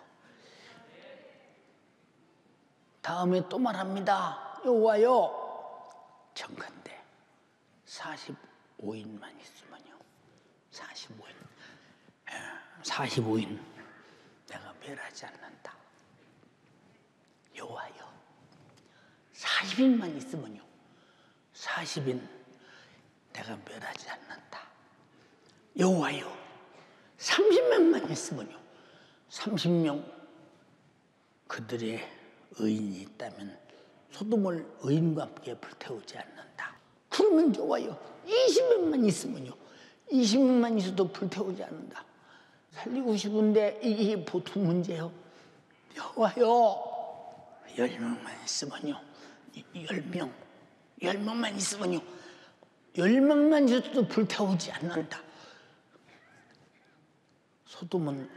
다음에 또 말합니다. 여호와여, 정컨대 45인만 있으면요, 45인 내가 멸하지 않는다. 여호와여, 40인만 있으면요, 40인 내가 멸하지 않는다. 여호와여, 30명만 있으면요, 30명 그들의 의인이 있다면 소돔을 의인과 함께 불태우지 않는다. 그러면 여호와여, 20명만 있으면요, 20명만 있어도 불태우지 않는다. 살리고 싶은데 이게 보통 문제요. 여호와여, 10명만 있으면요, 10명만 있으면요, 10명만 있어도 불태우지 않는다. 소돔은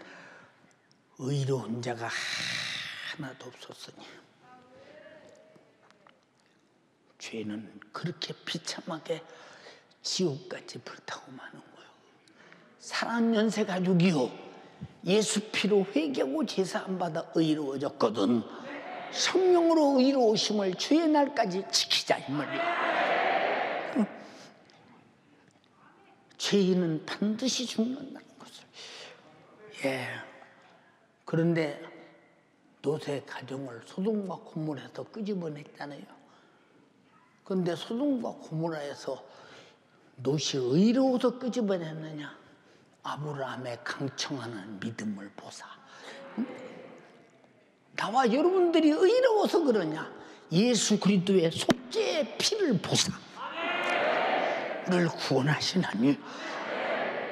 의로운 자가 하나도 없었으니 죄는 그렇게 비참하게 지옥같이 불타고 마는 거예요. 사랑하는 연세 가족이요, 예수 피로 회개하고 제사 안 받아 의로워졌거든 성령으로 의로우심을 주의 날까지 지키자 이 말이에요. 죄인은 반드시 죽는다는 것을. 그런데 롯의 가정을 소돔과 고모라에서 끄집어냈잖아요. 그런데 소돔과 고모라에서 롯이 의로워서 끄집어냈느냐? 아브라함의 강청하는 믿음을 보사. 나와 여러분들이 의로워서 그러냐? 예수 그리스도의 속죄의 피를 보사 우리를 구원하시나니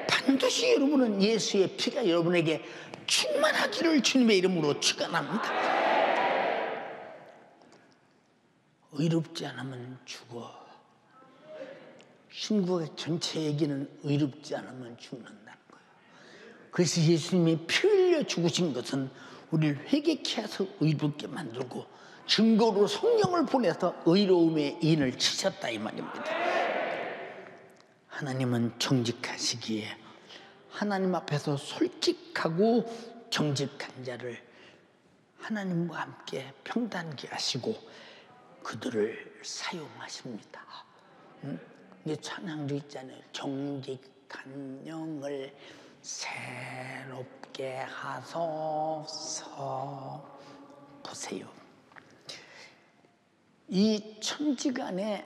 반드시 여러분은 예수의 피가 여러분에게 충만하기를 주님의 이름으로 축원합니다. 의롭지 않으면 죽어. 신구의 전체 얘기는 의롭지 않으면 죽는다는 거예요. 그래서 예수님이 피 흘려 죽으신 것은 우리를 회개케 해서 의롭게 만들고 증거로 성령을 보내서 의로움의 인을 치셨다 이 말입니다. 하나님은 정직하시기에 하나님 앞에서 솔직하고 정직한 자를 하나님과 함께 평단케 하시고 그들을 사용하십니다. 이제 찬양도 있잖아요. 정직한 영을 새롭게 하소서. 보세요. 이 천지간의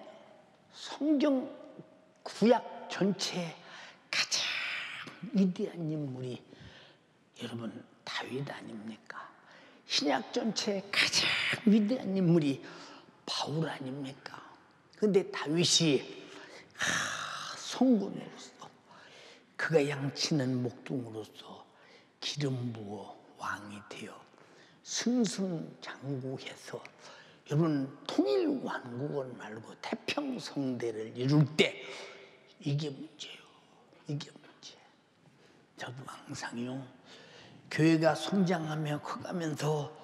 성경 구약 전체에 가장 위대한 인물이 여러분 다윗 아닙니까? 신약 전체에 가장 위대한 인물이 바울 아닙니까? 근데 다윗이 성군으로서 그가 양치는 목동으로서 기름 부어 왕이 되어 승승장구해서 여러분 통일왕국을 말고 태평성대를 이룰 때 이게 문제예요. 이게 문제. 저도 항상요 교회가 성장하며 커가면서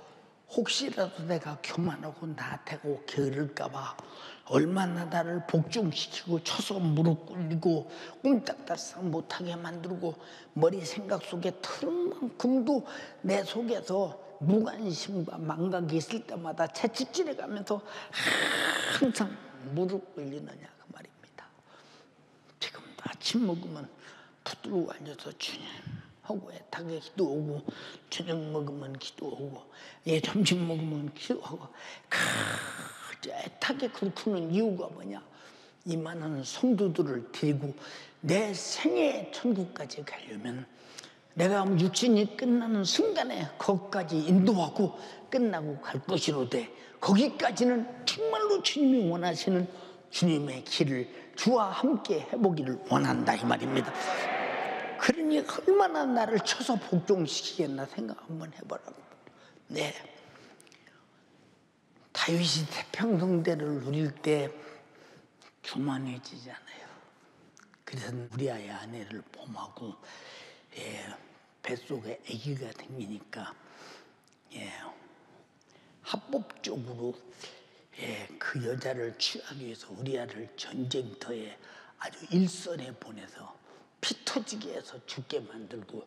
혹시라도 내가 교만하고 나태하고 게으를까봐 얼마나 나를 복종시키고 쳐서 무릎 꿇리고 꼼짝달싹 못하게 만들고 머리 생각 속에 틀은 만큼도 내 속에서 무관심과 망각이 있을 때마다 채찍질해 가면서 항상 무릎 꿇리느냐 그 말입니다. 지금도 아침 먹으면 붙들고 앉아서 주님 하고 애타게 기도하고 저녁 먹으면 기도하고 점심 먹으면 기도하고 애타게 그러는 이유가 뭐냐? 이 많은 성도들을 데리고 내 생애 천국까지 가려면 내가 육신이 끝나는 순간에 거기까지 인도하고 끝나고 갈 것이로되 거기까지는 정말로 주님이 원하시는 주님의 길을 주와 함께 해보기를 원한다 이 말입니다. 그러니 얼마나 나를 쳐서 복종시키겠나 생각 한번 해보라고. 네, 다윗이 태평성대를 누릴 때 교만해지잖아요. 그래서 우리아의 아내를 범하고 뱃속에 아기가 생기니까 합법적으로 그 여자를 취하기 위해서 우리아를 전쟁터에 아주 일선에 보내서 피 터지게 해서 죽게 만들고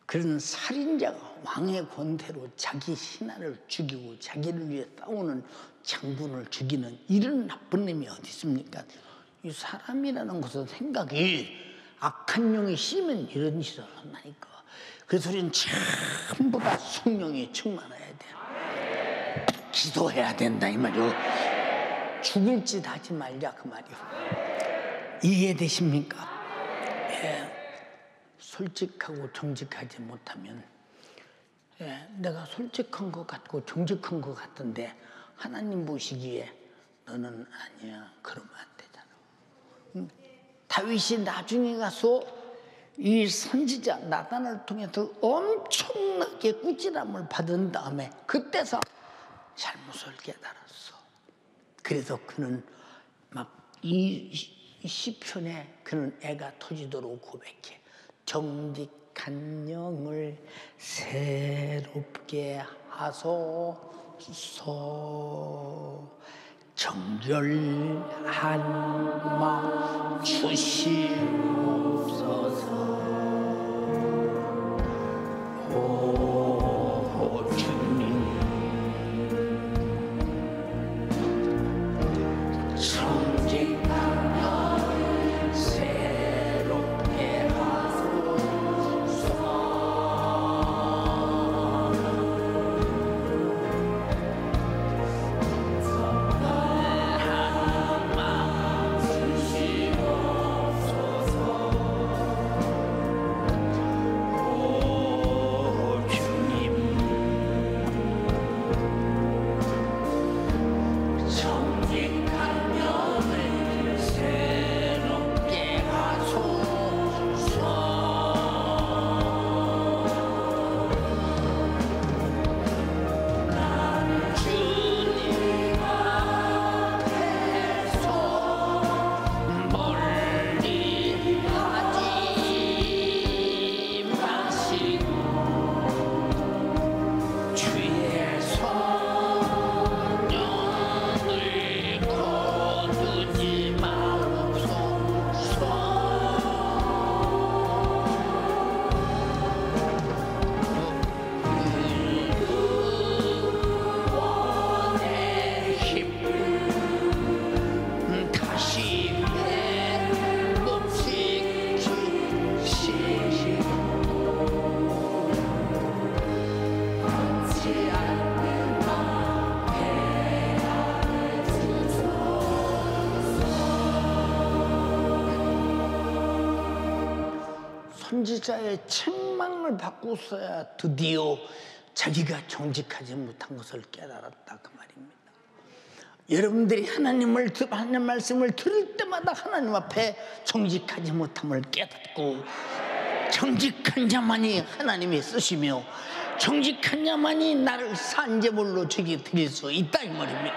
그런 살인자가 왕의 권태로 자기 신하를 죽이고 자기를 위해 싸우는 장군을 죽이는 이런 나쁜 놈이 어디 있습니까? 이 사람이라는 것은 생각이 악한 영이 심으면 이런 짓을 한다니까. 그래서 우리는 전부 다 성령이 충만해야 돼. 기도해야 된다 이 말이요. 죽을 짓 하지 말자 그 말이요. 이해되십니까? 솔직하고 정직하지 못하면 내가 솔직한 것 같고 정직한 것 같은데 하나님 보시기에 너는 아니야 그러면 안 되잖아. 다윗이 나중에 가서 이 선지자 나단을 통해서 엄청나게 꾸지람을 받은 다음에 그때서 잘못을 깨달았어. 그래서 그는 막 이 시편에 그는 애가 터지도록 고백해. 정직한 영을 새롭게 하소서. 정결한 마음 주시옵소서. 오 주님 정직한 영을 새롭게 하소서. 선지자의 책망을 받고서야 드디어 자기가 정직하지 못한 것을 깨달았다 그 말입니다. 여러분들이 하나님 말씀을 들을 때마다 하나님 앞에 정직하지 못함을 깨닫고 정직한 자만이 하나님이 쓰시며 정직한 자만이 나를 산제물로 주게 드릴 수 있다 이 말입니다.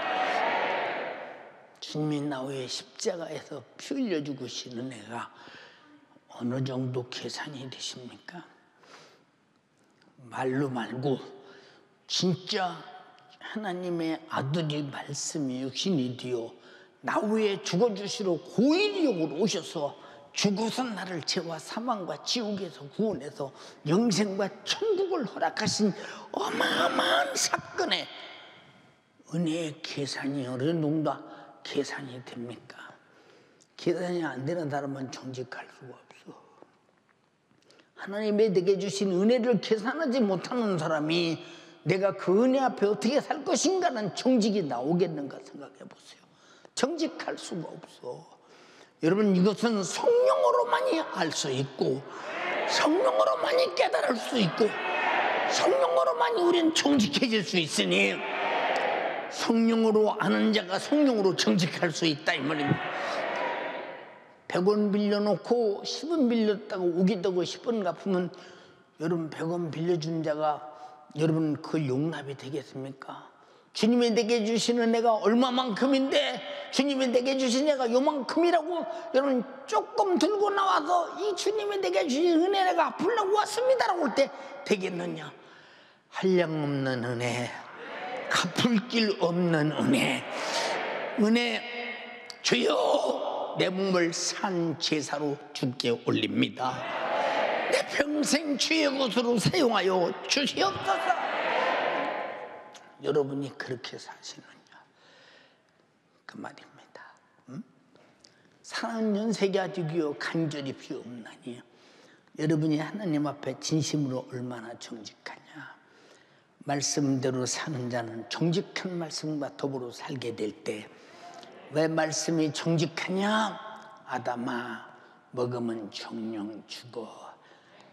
주님이 나 위해 십자가에서 피 흘려 죽으신 은혜가 어느 정도 계산이 되십니까? 말로 말고 진짜 하나님의 아들이 말씀이 육신이 되어 나 위해 죽어주시러 고인력으로 오셔서 죽어서 나를 죄와 사망과 지옥에서 구원해서 영생과 천국을 허락하신 어마어마한 사건의 은혜의 계산이 어느 정도 계산이 됩니까? 계산이 안 되는 사람은 정직할 수가 없어. 하나님이 내게 주신 은혜를 계산하지 못하는 사람이 내가 그 은혜 앞에 어떻게 살 것인가는 정직이 나오겠는가 생각해 보세요. 정직할 수가 없어. 여러분, 이것은 성령으로만이 알 수 있고 성령으로만이 깨달을 수 있고 성령으로만이 우리는 정직해질 수 있으니 성령으로 아는 자가 성령으로 정직할 수 있다 이 말입니다. 100원 빌려놓고 10원 빌렸다고 우기다고 10원 갚으면 여러분 100원 빌려준 자가 여러분 그 용납이 되겠습니까? 주님이 내게 주신 은혜가 얼마만큼인데 주님이 내게 주신 은혜가 요만큼이라고 여러분 조금 들고 나와서 이 주님이 내게 주신 은혜 내가 갚으려고 왔습니다라고 할 때 되겠느냐? 한량없는 은혜, 갚을 길 없는 은혜 주여 내 몸을 산 제사로 주께 올립니다. 내 평생 주의 것으로 사용하여 주시옵소서. 여러분이 그렇게 사시느냐 그 말입니다. 사는 연세가 되기요 간절히 비옵나니 여러분이 하나님 앞에 진심으로 얼마나 정직하냐. 말씀대로 사는 자는 정직한 말씀과 더불어 살게 될 때 왜 말씀이 정직하냐? 아담아 먹으면 정령 죽어.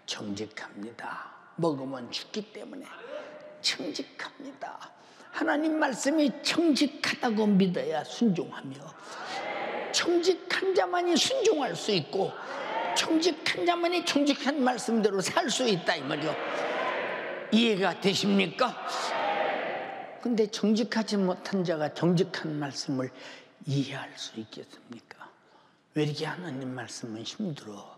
정직합니다. 먹으면 죽기 때문에 정직합니다. 하나님 말씀이 정직하다고 믿어야 순종하며 정직한 자만이 순종할 수 있고 정직한 자만이 정직한 말씀대로 살 수 있다 이 말이요. 이해가 되십니까? 근데 정직하지 못한 자가 정직한 말씀을 이해할 수 있겠습니까? 왜 이렇게 하나님 말씀은 힘들어?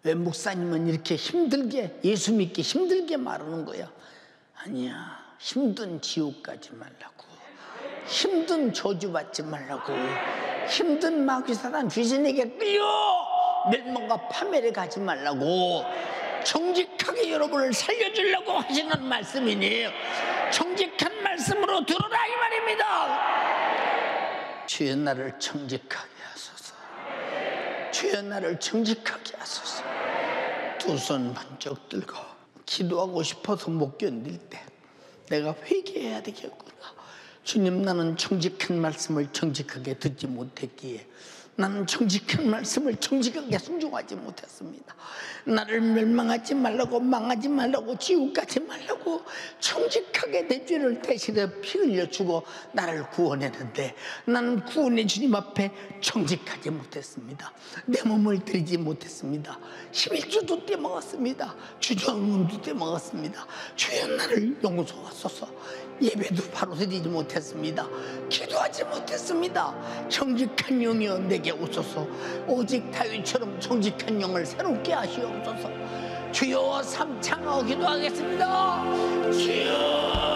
왜 목사님은 이렇게 힘들게 예수 믿기 힘들게 말하는 거야? 아니야. 힘든 지옥 가지 말라고, 힘든 저주 받지 말라고, 힘든 마귀사단 귀신에게 끌려 멸망과 파멸에 가지 말라고, 정직하게 여러분을 살려주려고 하시는 말씀이니 정직한 말씀으로 들어라 이 말입니다. 주여 나를 정직하게 하소서. 주여 나를 정직하게 하소서. 두 손 번쩍 들고 기도하고 싶어서 못 견딜 때 내가 회개해야 되겠구나. 주님, 나는 정직한 말씀을 정직하게 듣지 못했기에 나는 정직한 말씀을 정직하게 순종하지 못했습니다. 나를 멸망하지 말라고, 망하지 말라고, 지옥 가지 말라고 정직하게 내 죄를 대신해 피 흘려 주고 나를 구원했는데 나는 구원의 주님 앞에 정직하지 못했습니다. 내 몸을 드리지 못했습니다. 11주도 떼먹었습니다. 주정음도 떼먹었습니다. 주여 나를 용서하소서. 예배도 바로 드리지 못했습니다. 기도하지 못했습니다. 정직한 영이여 내게 오소서. 오직 다윗처럼 정직한 영을 새롭게 하시옵소서. 주여 삼창하고 기도하겠습니다. 주여.